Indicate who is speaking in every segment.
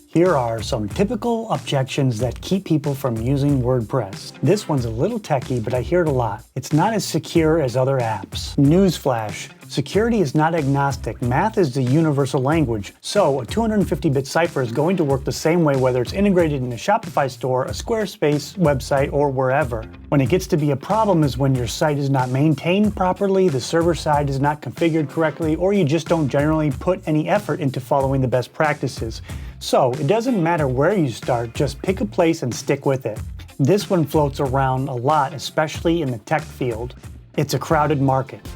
Speaker 1: Here are some typical objections that keep people from using WordPress. This one's a little techy, but I hear it a lot. It's not as secure as other apps. Newsflash. Security is not agnostic. Math is the universal language. So a 250-bit cipher is going to work the same way whether it's integrated in a Shopify store, a Squarespace website, or wherever. When it gets to be a problem is when your site is not maintained properly, the server side is not configured correctly, or you just don't generally put any effort into following the best practices. So it doesn't matter where you start, just pick a place and stick with it. This one floats around a lot, especially in the tech field. It's a crowded market.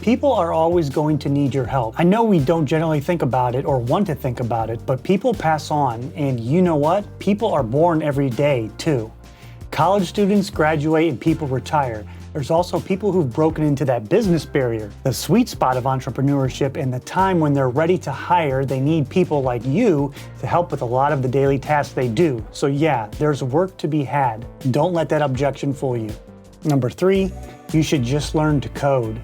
Speaker 1: People are always going to need your help. I know we don't generally think about it or want to think about it, but people pass on, and you know what? People are born every day too. College students graduate and people retire. There's also people who've broken into that business barrier. The sweet spot of entrepreneurship and the time when they're ready to hire, they need people like you to help with a lot of the daily tasks they do. So yeah, there's work to be had. Don't let that objection fool you. Number 3, you should just learn to code.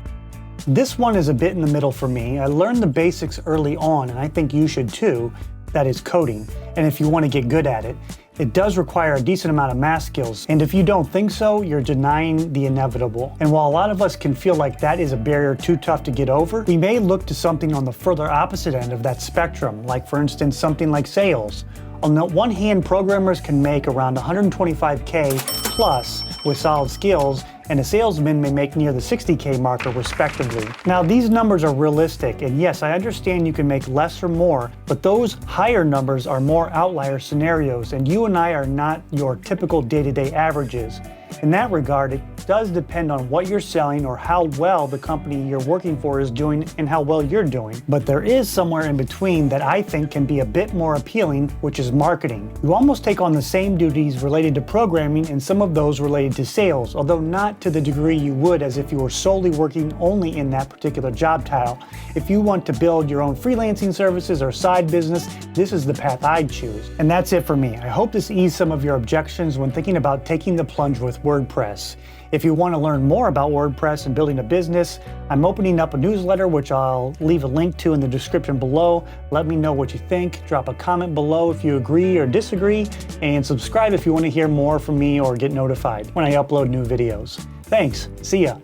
Speaker 1: This one is a bit in the middle for me. I learned the basics early on, and I think you should too. That is coding. And if you want to get good at it, it does require a decent amount of math skills. And if you don't think so, you're denying the inevitable. And while a lot of us can feel like that is a barrier too tough to get over, we may look to something on the further opposite end of that spectrum, like for instance, something like sales. On the one hand, programmers can make around $125K plus with solid skills, and a salesman may make near the $60K marker respectively. Now these numbers are realistic, and yes, I understand you can make less or more, but those higher numbers are more outlier scenarios, and you and I are not your typical day-to-day averages. In that regard, it does depend on what you're selling or how well the company you're working for is doing and how well you're doing. But there is somewhere in between that I think can be a bit more appealing, which is marketing. You almost take on the same duties related to programming and some of those related to sales, although not to the degree you would as if you were solely working only in that particular job title. If you want to build your own freelancing services or side business, this is the path I'd choose. And that's it for me. I hope this eased some of your objections when thinking about taking the plunge with WordPress. If you want to learn more about WordPress and building a business, I'm opening up a newsletter which I'll leave a link to in the description below. Let me know what you think. Drop a comment below if you agree or disagree, and subscribe if you want to hear more from me or get notified when I upload new videos. Thanks. See ya.